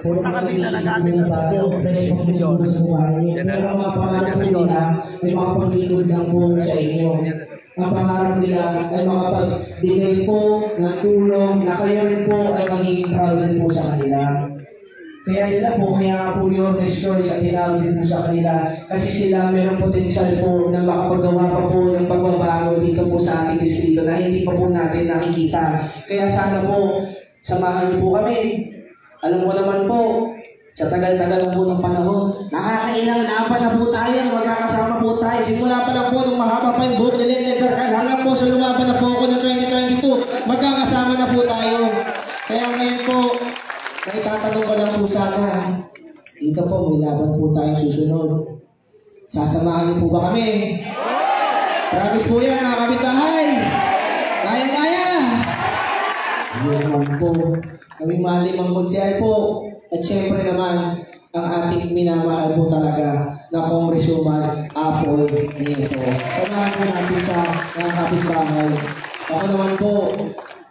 Punta kami nalagamit na tayo. Si John. Yan na lang mga pangarap nila ay makapaglingkod lang po sa inyo. Ang pangarap nila ay makapagbigay po ng tulong na kayo rin po ay magiging proud din po sa kanila. Kaya sila po, kaya po yung best choice at tinawag din po sa kanila kasi sila mayroong potensyal po na makapagawa pa po ng pagbabago dito po sa ating distrito na hindi pa po natin nakikita. Kaya sana po, samahan niyo po kami. Alam mo naman po, sa tagal-tagal po ng panahon, nakakailang laban na po tayo, magkakasama po tayo. Simula pa lang po nung mahaba pa yung buhok ni Led Sarkal, hanggang po sa lumaban na po ako ng 2022, magkakasama na po tayo. Kaya ngayon po, naitatanong ko lang po sana, dito po may laban po tayo susunod. Sasamahan niyo po ba kami? Promise po yan, mga kapitbahay. Kaya-kaya. Yun naman po. Kaming malimang konsyal po. At syempre naman, ang ating minamahal po talaga na Congresswoman Apple Nieto. Samahan po natin sa mga kapitbahay. Ako naman po,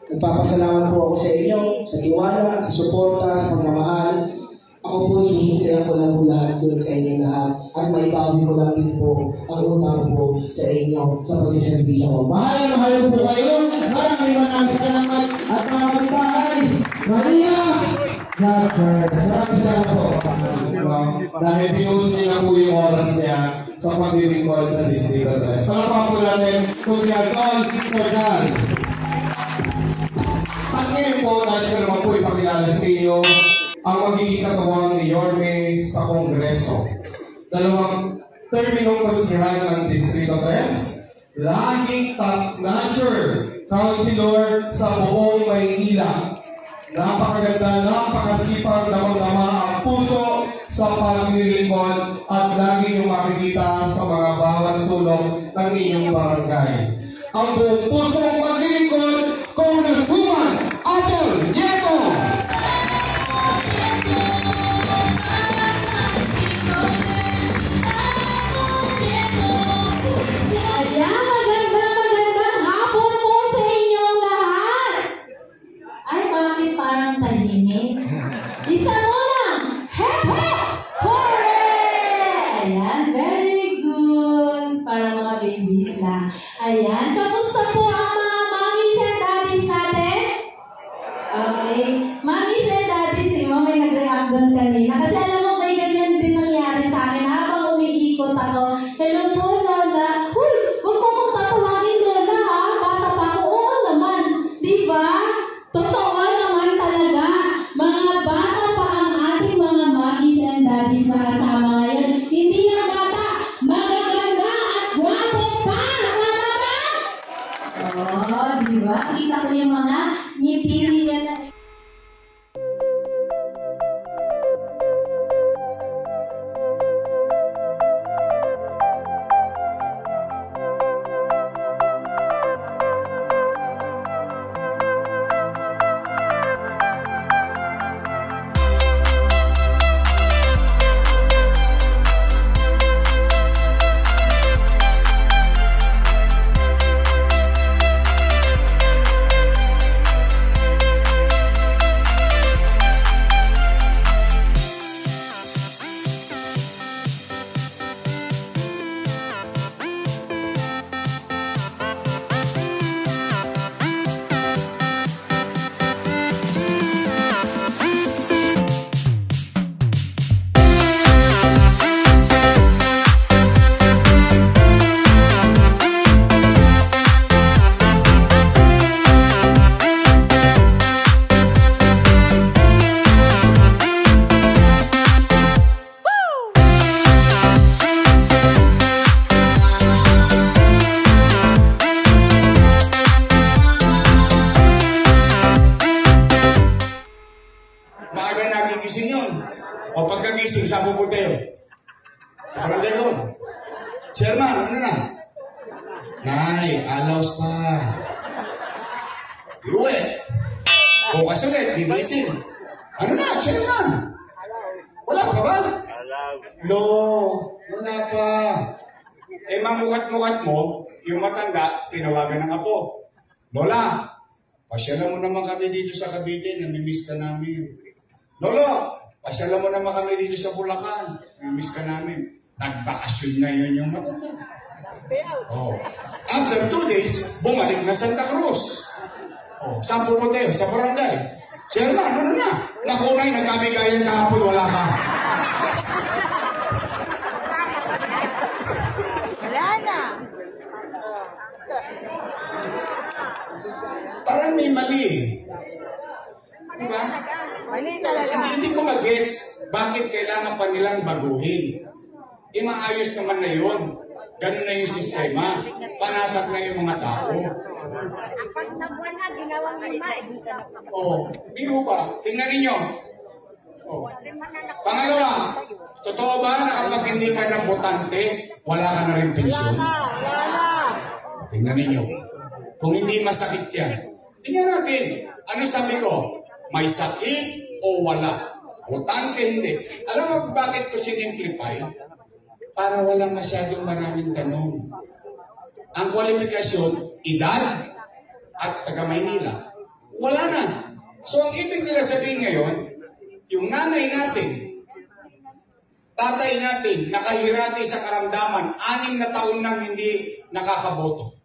nagpapasalamat po ako sa inyo, sa tiwala, sa suporta, sa pagmamahal. Ako po, susuklihan ko lang po lahat yun sa inyo lahat. At maibawi ko lang din po ang utang po sa inyo sa pagsiservisyo ko. Mahal po kayo. Maraming salamat at mga kapitbahay. Maria! God first. Maraming salamat po. Dahil pinusin na po yung oras niya sa pag-recall sa District of Tres. Palapakan po natin kung si Anton Sarkal. At ngayon po, dahil siya naman po ipakilala sa inyo ang magiging katawang ni Yorme sa Kongreso. Dalawang terminong konsihan ng District of Tres, laging top-notcher councilor sa buong Maynila. Napakaganda, napakasipag, damang-dama ang puso sa paglilingkod at lagi niyong makikita sa mga bawat sulok ng inyong barangay. Ang buong pusong paglilingkod, Congresswoman Apple Nieto! Magandang hapon po sa inyong lahat. Ay, bakit parang tahimik? Isa muna! Hip hop! Hooray! Ayan, very good. Para mga babies lang. Ayan, kamusta po ang mga mommies and daddies natin? Okay. Mommies and daddies, may nag-react doon kanina. Kasi alam mo, may ganyan din nangyari sa akin habang umiikot ako. Hello po, Lola. Uy, huwag mo akong tatawagin, Lola, ha? Bata pa ako. Oo naman. Diba? Totoo naman talaga. Mga bata pa ang ating mga mommies and daddies na kasama ngayon. Hindi ang bata, magaganda at gwapo pa. Tama ba? Oo, diba? Kita ko yung mga ngiti niya na O pagkagising sa puputeo. Sa Parandejon. Chairman, ano na? Nay, alaws pa. Iuwi. Bukas ulit, gigising. Ano na, chairman? Wala pa ba? Lo, wala pa. Eh, mamukat-mukat mo, yung matanda, tinawagan ng apo. Lola, pasyalan mo naman kami dito sa Cavite, namimiss ka namin. Lolo, pasyalan mo naman kami dito sa Bulacan, namimiss ka namin. Nagbakasyon ngayon yung matanda. Oh. After 2 days, bumalik na Santa Cruz. Oh, saan pupunta yun? Sa barangay. Chairman, ano na? Nakunay, nagkabigayan kahapon, wala ka. Wala na. Parang may mali. Diba? Mali talaga. Hindi ko mag-gets bakit kailangan pa nilang baguhin. Eh, maayos naman na yun. Ganun na yung sistema. Panatak na yung mga tao. Pag nabuwan na, ginawang lima. Oh, di ko ba? Tingnan ninyo. Oh. Pangalawa, totoo ba na kapag hindi ka na botante, wala ka na rin pensyon? Wala na. Tingnan ninyo. Kung hindi masakit yan, tingnan natin. Ano sabi ko? May sakit o wala? Botante hindi. Alam mo bakit ko sinimplify? Para walang masyadong maraming tanong. Ang kwalifikasyon, edad at taga-Maynila. Wala na. So ang ibig nila sabihin ngayon, yung nanay natin, tatay natin, nakahirati sa karamdaman, 6 na taon nang hindi nakakaboto.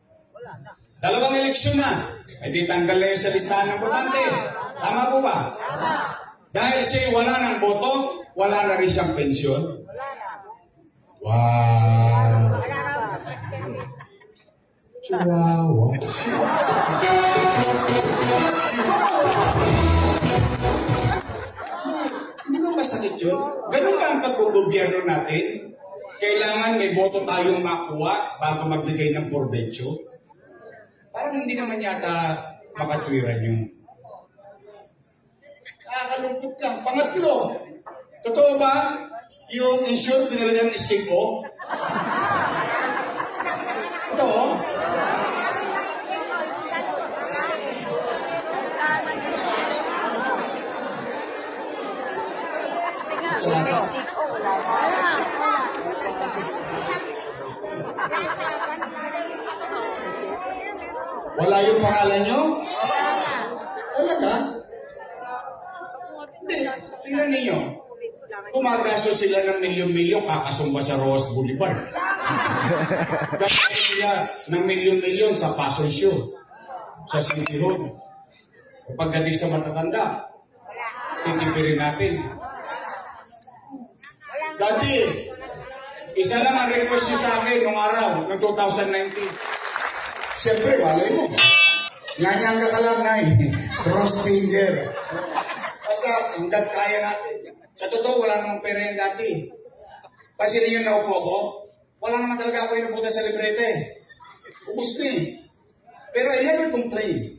2 eleksyon na. E di tanggal na yun sa listahan ng botante. Tama po ba? Dahil siya wala ng boto, wala na rin siyang pensyon. Wow! Chihuahua. Hindi ba masakit yun? Ganun ba ang pagkugobyerno natin? Kailangan may boto tayong makuha bago magbigay ng porbensyo? Parang hindi naman yata makatwiran yun. Nakakalungkot lang. Pangatlo, totoo ba yung insured pinalagang escape ko? Totoo? Salamat. Wala yung pangalan nyo? Talaga? Hindi. Tingnan ninyo. Kumagaso sila ng milyon-milyon, kakasumba sa Roas Boulevard. Gagaso sila ng milyon-milyon sa Passion Show, sa City Hall. Pagdating sa matatanda, titipirin natin. Dati, isa lang ang request niyo sa akin nung araw, noong 2019. Siyempre, walay mo. Nganyang ka lang na cross finger. Basta, hanggang kaya natin. Sa totoo, wala namang pera yan dati. Kasi ninyo naupo ko, wala naman talaga ako inuputa sa librete. Ubus na eh. Pero I never complain.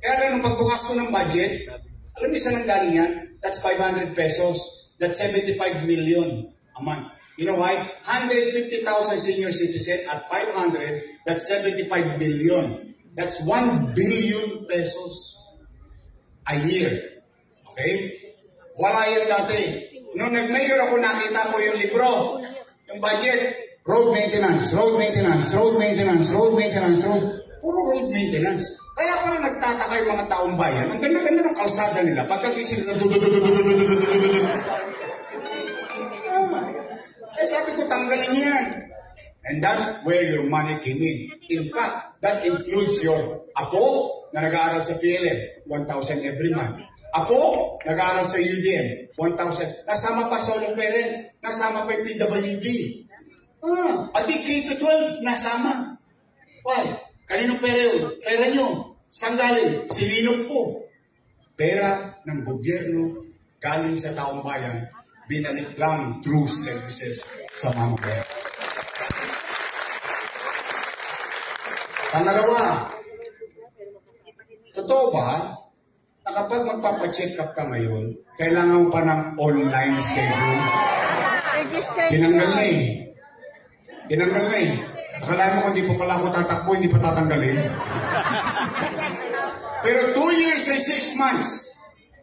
Kaya lang nung pagbukas ko ng budget, alam niyo saan ang galing yan? That's 500 pesos. That's 75 million a month. You know why? 150,000 senior citizen at 500, that's 75 million. That's 1 billion pesos a year. Okay? Wala yan dati. Nung nag-mayor ako, nakita ko yung libro, yung budget, road maintenance, road maintenance, road maintenance, road maintenance, road. Puro road maintenance. Kaya parang nagtataka yung mga taong bayan. Ang ganda-ganda ng kalsada nila. Pagkagising na eh sabi ko, tanggalin yan. And that's where your money came in. In fact, that includes your apo na nag-aaral sa PLM, 1,000 every month. Apo, nag-aaral sa UDM, 1,000. Nasama pa solo parent, nasama pa yung PWD. Pati K-12, nasama. Why? Kanino pera yun? Pera nyo. Saan galing? Silinok po. Pera ng gobyerno galing sa taong bayan, binalik lang through services sa mga bayan. Pangalawa, totoo ba na kapag magpapacheck up ka ngayon, kailangan mo pa ng online schedule? Tinanggal na eh. Tinanggal na eh. Akala mo kung di pa pala ako tatakbo, hindi pa tatanggalin. Pero 2 years and 6 months,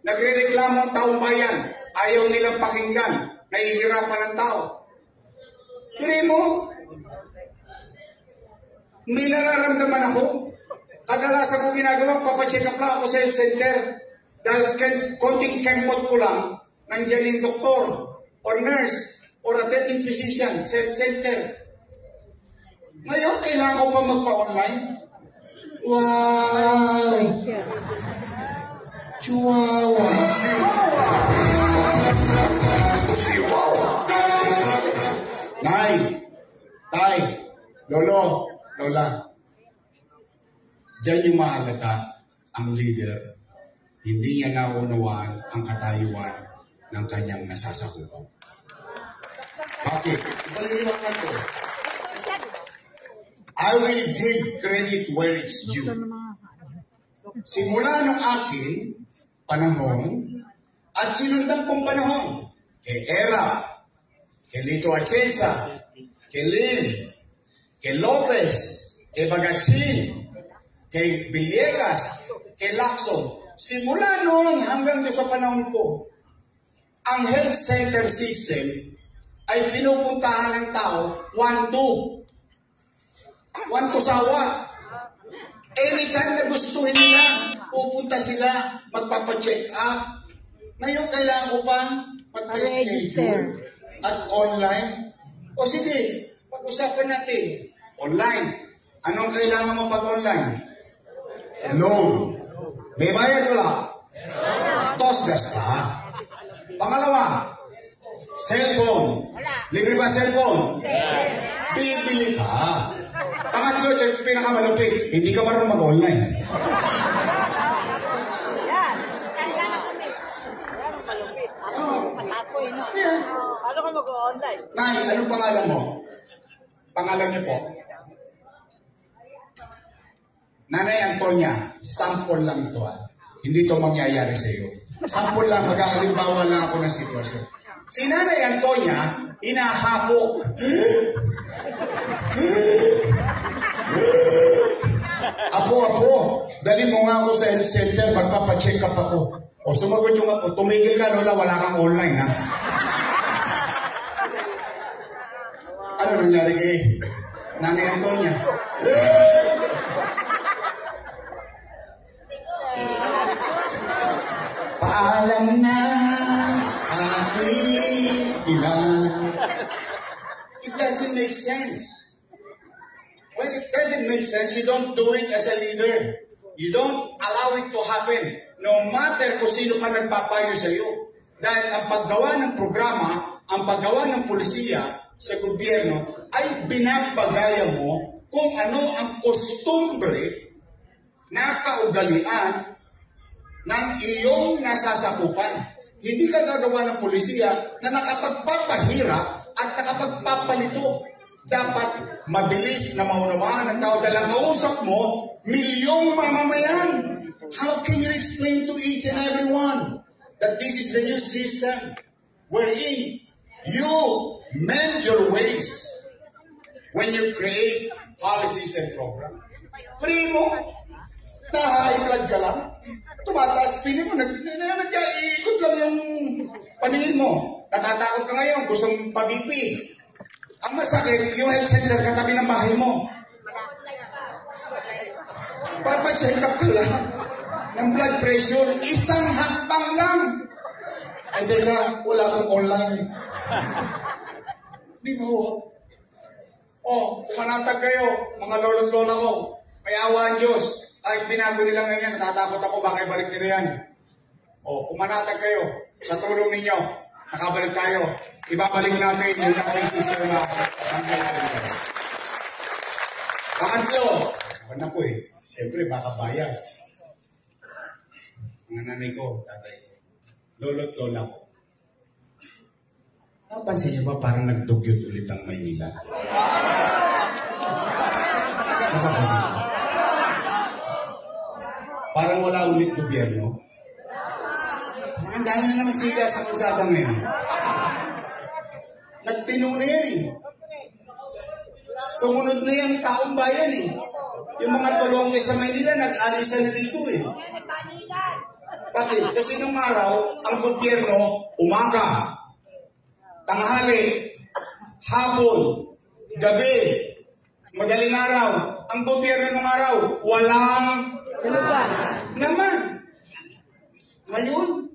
Nagre-reklamo ang taong bayan. Ayaw nilang pakinggan. Nahihirapan ang tao. Tiri mo, may nararamdaman ako. Kadalasan ko ginagawa, papacheck up lang ako sa health center. Dahil konting kemot ko lang, nandiyan yung doktor or nurse or attending physician sa health center. Ngayon, kailangan ko pa magpa-online. Wow! Chihuahua. Nay, tay, lolo, lola. Diyan yung mahalata ang leader. Hindi niya naunawaan ang katayuan ng kanyang nasasakupan. Bakit? Ipaliliwanag ko. I will give credit where it's due. Simula ng akin panahon at sinundan kong panahon kay Era, kay Lito Atienza, kay Lynn, kay Lopez, kay Bagachin, kay Villegas, kay Lacson. Simula noon hanggang sa panahon ko, ang health center system ay pinupuntahan ng tao 1-2. 1 kusawa. Anytime na gustuhin nila, pupunta sila, magpapacheck up. Ngayon, kailangan ko pang magpa-schedule at online. O sige, pag-usapan natin. Online. Anong kailangan mo pag-online? Loan. May bayad wala? Tosgas ka. Pangalawa, cellphone. Libre ba cellphone? Bibili ka. Pangatlo, pinakamalupit, hindi ka marunong mag-online. Ano ka mag-online? Nay, anong pangalan mo? Pangalan niyo po? Nanay Antonia, sample lang ito ah. Hindi ito mangyayari sa iyo. Sample lang, maghahalimbawa lang ako ng sitwasyon. Si Nanay Antonia, inahapo. Apo, dali mo nga ako sa health center, magpapacheck up ako. O sumagot yung apo, tumigil ka lola, wala kang online ha. Ano nangyari kay Nanay Antonia? Paalam na aking ina. It doesn't make sense. When it doesn't make sense, you don't do it as a leader. You don't allow it to happen. No matter kung sino pa nagpapayo sa iyo. Dahil ang paggawa ng programa, ang paggawa ng pulisiya sa gobyerno ay binabagaya mo kung ano ang kostumbre na kaugalian ng iyong nasasakupan. Hindi ka gagawa ng pulisiya na nakapagpapahirap at nakapagpapalito. Dapat mabilis na maunawaan ng tao dahil ang kausap mo, milyong mamamayan. How can you explain to each and every one that this is the new system wherein you mend your ways when you create policies and programs? Primo, na-high blood ka lang, tumataas pili mo, nag-iikot lang yung paningin mo. Natatakot ka ngayon, gustong pabipi. Ang masakit, yung health center katabi ng bahay mo. Papacheck up ka lang ng blood pressure, isang hakbang lang. Ay, teka, wala akong online. Di ba ho? O, pumanatag kayo, mga lolo't lola ko. May awa ang Diyos. Kahit binago nila ngayon, natatakot ako, baka ibalik nila yan. O, pumanatag kayo sa tulong ninyo. Nakabalik tayo. Ibabalik natin yung dating system na ang health center. Pangatlo, wala po eh. Siyempre, baka bias. Mga nanay ko, tatay ko, lolo't lola ko. Napansin niyo ba parang nagdugyot ulit ang Maynila? Napapansin niyo ba? Parang wala ulit gobyerno. Parang ang dami na naman siga sa kalsada ngayon. Nagtinong na yan eh. Sumunod na yan taong bayan eh. Yung mga tulongge sa Maynila, nag-alisa na dito eh. Bakit? Kasi nung araw, ang gobyerno, umaga, tanghali, hapon, gabi, madaling araw. Ang gobyerno nung araw, walang naman. Ngayon,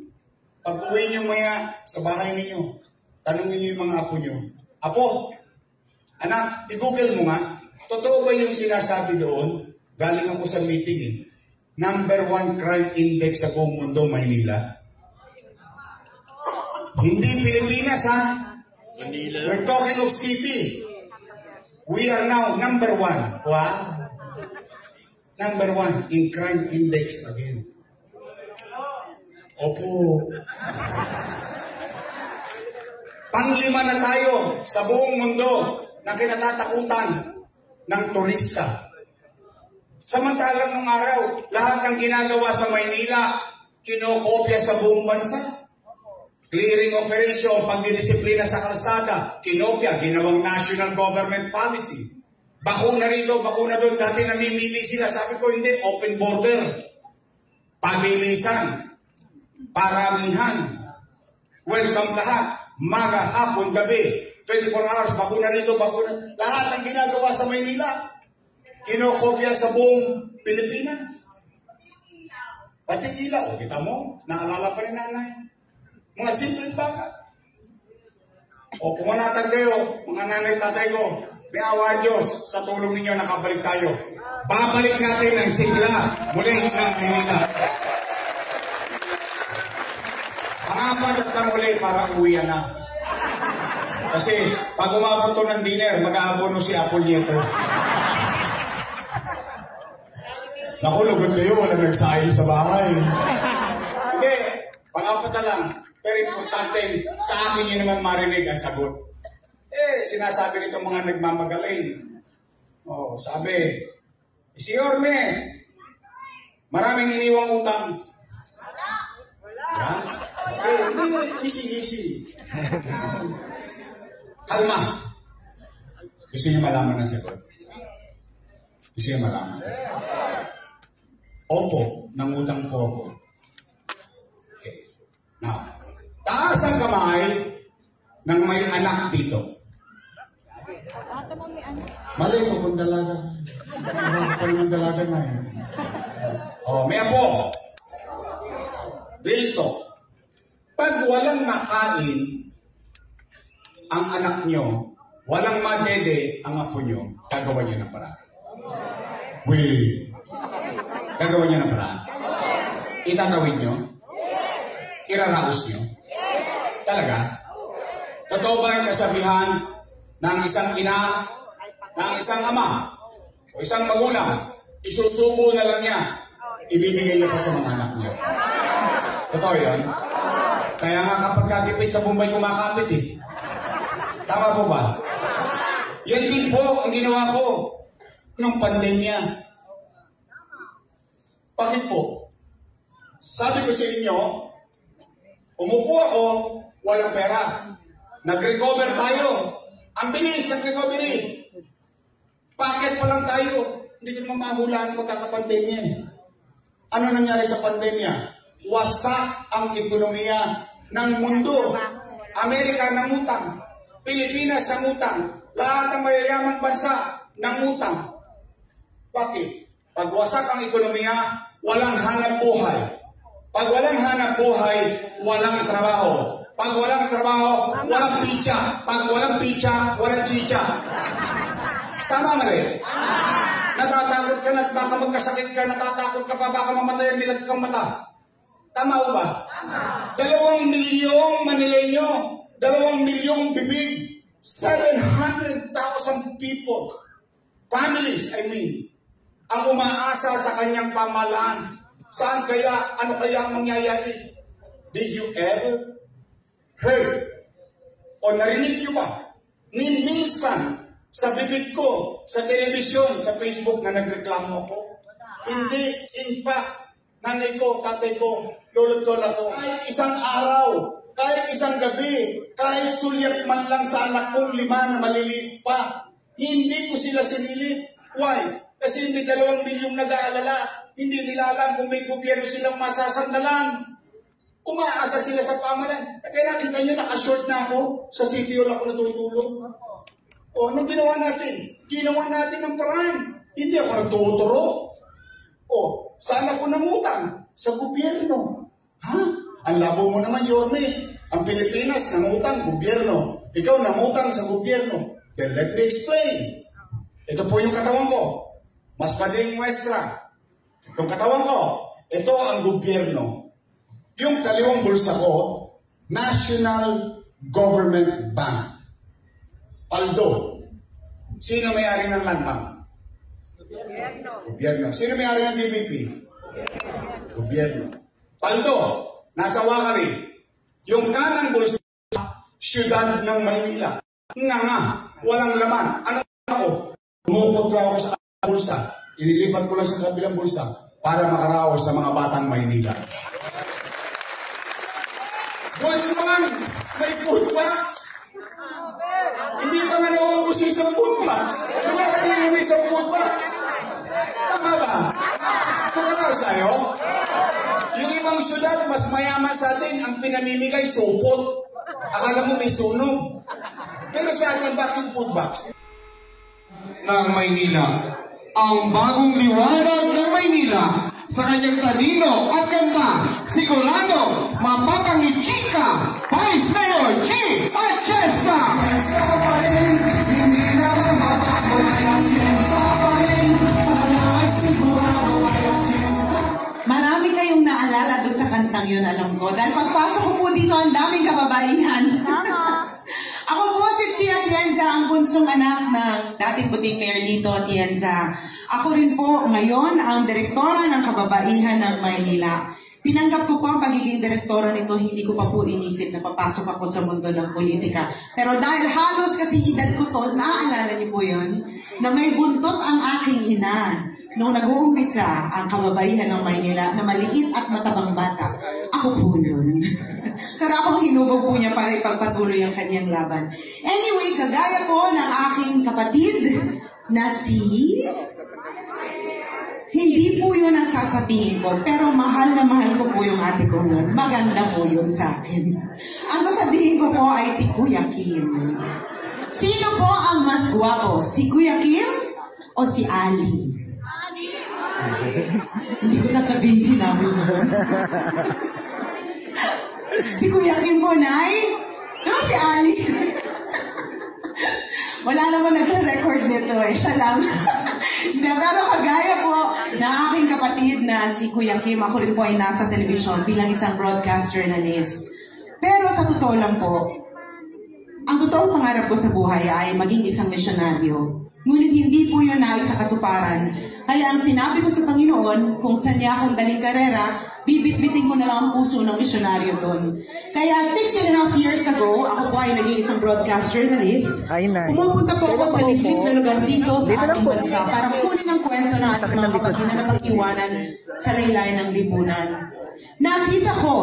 pag uwi nyo maya sa bahay ninyo, tanungin nyo yung mga apo nyo. Apo, anak, i-google mo nga, totoo ba yung sinasabi doon? Galing ako sa meeting eh. Number 1 crime index sa buong mundo, Maynila. Hindi Pilipinas ha. We're talking of city. We are now number 1. Wow. Number 1 in crime index again. Opo. Panglima na tayo sa buong mundo na kinatatakutan ng turista. Samantalang nung araw, lahat ng ginagawa sa Maynila, kinokopya sa buong bansa. Clearing operation, pagdidisiplina sa kalsada, kinopya, ginawang national government policy. Bakuna rito, bakuna doon, dati namimili sila. Sabi ko, hindi, open border. Pabilisan. Paramihan. Welcome lahat. Maga, hapon, gabi. 24 hours, bakuna rito, bakuna. Lahat ang ginagawa sa Maynila, kinokopya sa buong Pilipinas. Pati ilaw, kita mo, naalala pa ni nanay. Mga simpleng bagay. O pumanatan kayo, mga nanay, tatay ko, may awa Diyos, sa tulong ninyo nakabalik tayo. Babalik natin ang sigla muli ng Maynila. Pangapat at kamuli para uwian na. Kasi pag umabot to ng dinner, mag-aabono si Apple Nieto. Naku, lugod kayo, walang nagsayang sa bahay. Hindi, pangapat na lang. Pero importante, sa akin yun naman marinig ang sagot. Sinasabi nito mga nagmamagaling. Sabi, si Orme, maraming iniwang utang. Wala. Hindi, easy. Kalma. Gusto niyo malaman ang sagot? Gusto niyo malaman? Opo, nangutang po ako. Okay. Now, taas ang kamay ng may anak dito. Malay ko kung dalaga. Ano pa naman dalaga na yun? May apo. Bilto. Pag walang makain ang anak nyo, walang madede ang apo nyo, gagawa nyo ng paraan. Gagawa nyo ng paraan. Itatawid nyo? Iraraos nyo? Talaga? Totoo ba yung kasabihan ng isang ina, ng isang ama, o isang magulang, isusubo na lang niya, ibibigay niya pa sa mga anak niya? Totoo yun? Kaya nga kapag katipid sa Bombay, kumakapit eh. Tama po ba? Yan din po ang ginawa ko nung pandemya. Bakit po? Sabi ko sa inyo, umupo ako, walang pera. Nag-recover tayo. Ang bilis ng recovery. Bakit pa lang tayo? Hindi ko mamahulaan magkakapandemya eh. Ano nangyari sa pandemya? Wasak ang ekonomiya ng mundo. Amerika nangutang. Pilipinas nangutang. Lahat ng mayayamang bansa nangutang. Bakit? Pag wasak ang ekonomiya, walang hanap buhay. Pag walang hanap buhay, walang trabaho. Pag walang trabaho, walang pitsa. Pag walang pitsa, walang chicha. Tama mali? Natatakot ka na baka magkasakit ka, natatakot ka pa baka mamatay ang dilag kang mata. Tama o ba? 2 milyong Manileño, 2 milyong bibig, 700,000 people, families, ang umaasa sa kanyang pamahalaan. Saan kaya, ano kaya ang mangyayari? Did you ever heard o narinig nyo ba ni minsan sa bibig ko, sa telebisyon, sa Facebook na nagreklamo ako? Hindi, in fact, nanay ko, tatay ko, lolo't lola ko, kahit isang araw, kahit isang gabi, kahit sulyap man lang sa anak kong 5 na maliliit pa, hindi ko sila sinilip. Why? Kasi may 2 milyong nag-aalala. Hindi nila alam kung may gobyerno silang masasandalan. Umaasa sila sa pamalan. Kaya nakita nyo, nakashort na ako. Sa City Hall ako natutulog. O, anong ginawa natin? Ginawa natin ang paraan. Hindi ako nagtuturo. O, saan ako nangutang? Sa gobyerno. Ha? Ang labo mo naman, Yorme. Ang Pilipinas, nangutang, gobyerno. Ikaw, nangutang sa gobyerno. Then let me explain. Ito po yung katawan ko. Mas madaling muestra. Itong katawan ko, ito ang gobyerno. Yung kaliwang bulsa ko, National Government Bank. Paldo. Sino may-ari ng Land Bank? Gobyerno. Sino may-ari ng DBP? Gobyerno. Paldo. Nasa Wakari. Yung kanang bulsa, siyudad ng Maynila. Nga. Walang laman. Ano ako? Umukot lang ako sa bulsa. Ililipat ko lang sa kabilang bulsa para makaraos sa mga batang Maynila. Buwan naman, may food box. Hindi pa nga nauubos yung isang food box. Dumarating mo may isang food box. Tama ba? Nakaraos tayo? Yung ibang syudad, mas mayaman sa atin, ang pinamimigay, supot. Akala mo may sunog. Pero sa atin, bakit food box? Ng Maynila. Ang bagong liwanag ng Maynila sa kanyang talino at ganda, sigurado mapapangiti ka, Vice Mayor G. Atienza! Marami kayong naalala doon sa kantang yun, alam ko. Dahil pagpasok ko po dito, ang daming kababaihan. Ako po si Chia Atienza, ang bunsong anak ng dating puting Mayor Lito Atienza. Ako rin po ngayon ang direktora ng kababaihan ng Maynila. Tinanggap ko po ang pagiging direktora nito, hindi ko pa po inisip na papasok ako sa mundo ng politika. Pero dahil halos kasi edad ko to, naaalala niyo po yun, na may buntot ang aking ina. Nung nag-uumpisa ang kababaihan ng Maynila na maliit at matabang bata, ako po yun. Pero akong hinubog po niya para ipagpatuloy ang kanyang laban. Anyway, kagaya po ng aking kapatid na si... Hindi po yun ang sasabihin ko, pero mahal na mahal ko po yung ate ko yun. Maganda po yun sa akin. Ang sasabihin ko po ay si Kuya Kim. Sino po ang mas guwapo? Si Kuya Kim o si Ali? Hindi ko sasabihin sinabi ko. Si Kuya Kim po, Nay? No, si Ali. Wala naman nagre-record nito eh. Siya lang. Pero kagaya po na aking kapatid na si Kuya Kim, ako rin po ay nasa telebisyon bilang isang broadcast journalist. Pero sa totoo lang po, ang totoong pangarap ko sa buhay ay maging isang misyonaryo. Ngunit hindi po yun na sa katuparan. Kaya ang sinabi ko sa Panginoon, kung saan niya akong daling karera, bibit-bitin ko na lang ang puso ng misyonaryo doon. Kaya 6.5 years ago, ako po ay naging isang broadcast journalist. Pumupunta po ako sa liblib na lugar dito sa ating bansa para kunin ang kwento ng ating mga kapatid na napag-iwanan sa laylayan ng lipunan. Nakita ko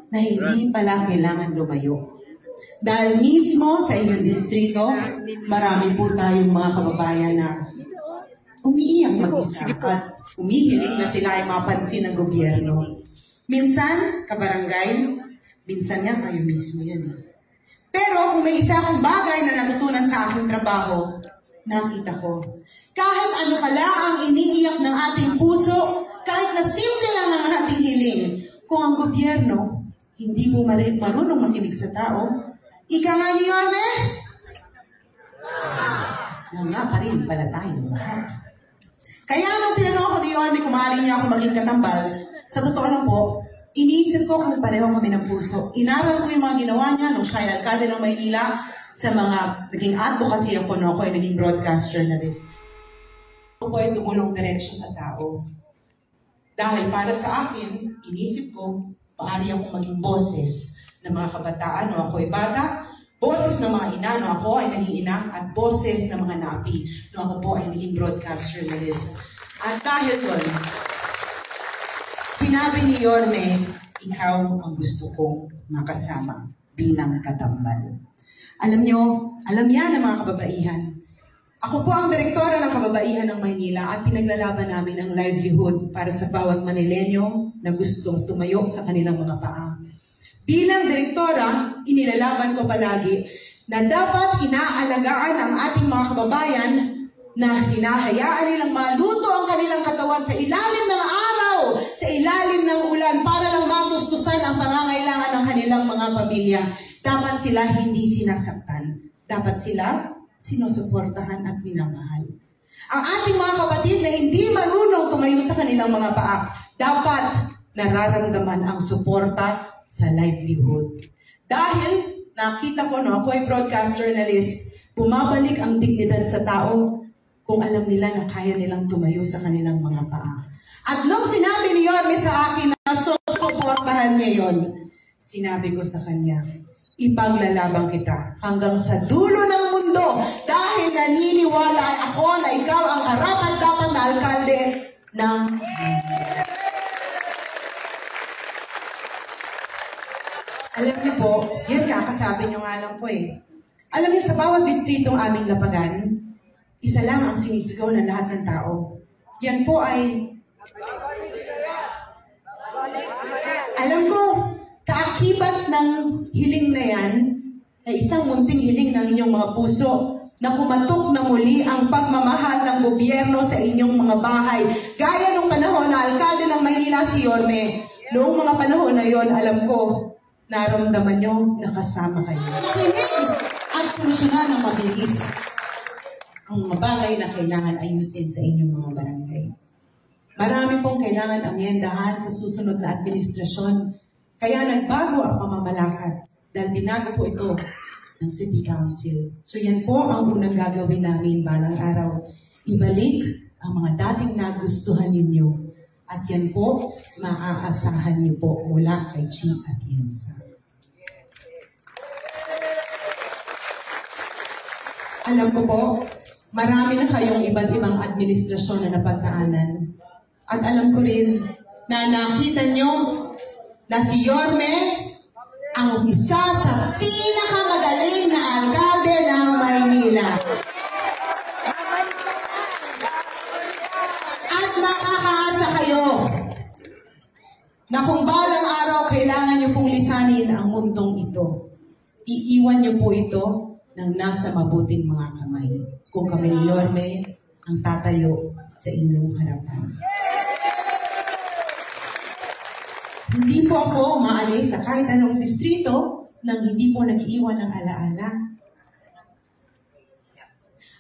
na hindi pala kailangan lumayo. Dahil mismo sa inyong distrito, marami po tayong mga kababayan na umiiyak mag-isa at umihiling na sila ay mapansin ng gobyerno. Minsan, kabarangay, minsan nga kayo mismo yan. Pero kung may isa akong bagay na natutunan sa aking trabaho, nakita ko, kahit ano pala ang iniiyak ng ating puso, kahit na simple lang ang ating hiling, kung ang gobyerno hindi po marunong makinig sa tao, ika nga ni Yorme? Nga pa rin pala tayong lahat. Kaya nung tinanong ako ni Yorme kung maaari niya ako maging katambal, sa totoo lang po, iniisip ko kung pareho kami ng puso. Inaral ko yung mga ginawa niya nung siya ay alkalde ng Maynila sa mga naging advocacy ako no, ako ay naging broadcast journalist. Ako ay tumulong diretsyo sa tao. Dahil para sa akin, inisip ko, paari akong maging boses ng mga kabataan no ako ay bata, boses ng mga ina no ako ay naging ina, at boses ng mga napi no ako po ay naging broadcast journalist. At dahil doon, sinabi ni Yorme, ikaw ang gusto kong makasama bilang katambal. Alam niyo, alam yan ng mga kababaihan, Ako po ang direktora ng Kababaihan ng Maynila at pinaglalaban namin ang livelihood para sa bawat Manilenyo na gustong tumayo sa kanilang mga paa. Bilang direktora, inilalaban ko palagi na dapat inaalagaan ang ating mga kababayan na hinahayaan nilang maluto ang kanilang katawan sa ilalim ng araw, sa ilalim ng ulan para lang matustusan ang pangangailangan ng kanilang mga pamilya. Dapat sila hindi sinasaktan. Dapat sila sinusuportahan at minamahal. Ang ating mga kapatid na hindi marunong tumayo sa kanilang mga paa, dapat nararamdaman ang suporta sa livelihood. Dahil nakita ko, ako ay broadcast journalist, bumabalik ang dignidad sa tao kung alam nila na kaya nilang tumayo sa kanilang mga paa. At nung sinabi ni Yorme sa akin na susuportahan niya yon, sinabi ko sa kanya, ipaglalaban kita hanggang sa dulo ng mundo dahil naniniwala ako na ikaw ang karapat-dapat na alkalde ng Maynila. Alam niyo po, yan nga, kasabi niyo nga lang po eh. Alam niyo, sa bawat distritong aming lapagan, isa lang ang sinisigaw ng lahat ng tao. Yan po ay... Alam ko, kaakibat ng hiling na yan ay isang munting hiling ng inyong mga puso na kumatok na muli ang pagmamahal ng gobyerno sa inyong mga bahay. Gaya nung panahon na alkalde ng Maynila si Yorme. Noong mga panahon na yon, alam ko, naramdaman nyo na kasama kayo. Nakinig at solusyonan ng mabilis ang mga bagay na kailangan ayusin sa inyong mga barangay. Marami pong kailangan amyendahan sa susunod na administrasyon. Kaya nagbago ang pamamalakad dahil binago po ito ng City Council. So yan po ang unang gagawin namin balang araw. Ibalik ang mga dating nagustuhan ninyo. At yan po, maaasahan niyo po mula kay Chief Atienza. Alam ko po, marami na kayong iba't ibang administrasyon na napagdaanan. At alam ko rin na nakita nyo na si Yorme ang isa sa pinakamagaling na alkalde ng Maynila. At makakaasa kayo na kung balang araw kailangan nyo pong lisanin ang mundong ito, iiwan nyo po ito ng nasa mabuting mga kamay. Kung kami ni Yorme ang tatayo sa inyong harapan. Hindi po ako maalis sa kahit anong distrito nang hindi po nag-iwan ng alaala.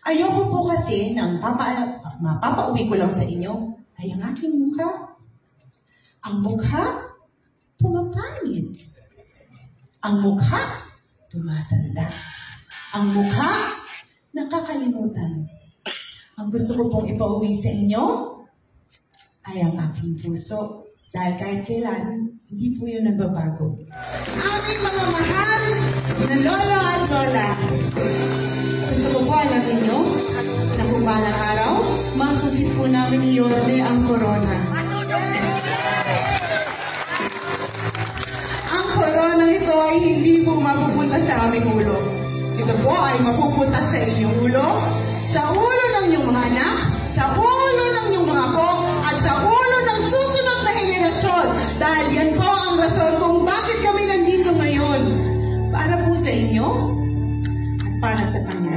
Ayoko po kasi nang mapapauwi ko lang sa inyo ay ang aking mukha. Ang mukha, pumapangit. Ang mukha, tumatanda. Ang mukha, nakakalimutan. Ang gusto ko pong ipauwi sa inyo ay ang aking puso. Dahil kahit kailan, hindi po yun nagbabago. Aming mga mahal na lolo at lola, gusto ko po alam ninyo na kung balang araw, masugit po namin ni Yorme ang corona. Ang corona ito ay hindi po mapupunta sa aming ulo. Ito po ay mapupunta sa inyong ulo, sa ulo ng inyong mga anak, sa ulo ng inyong mga apo, at sa ulo ng susunod na henerasyon. Dahil yan po ang rason kung bakit kami nandito ngayon. Para po sa inyo at para sa Panginoon.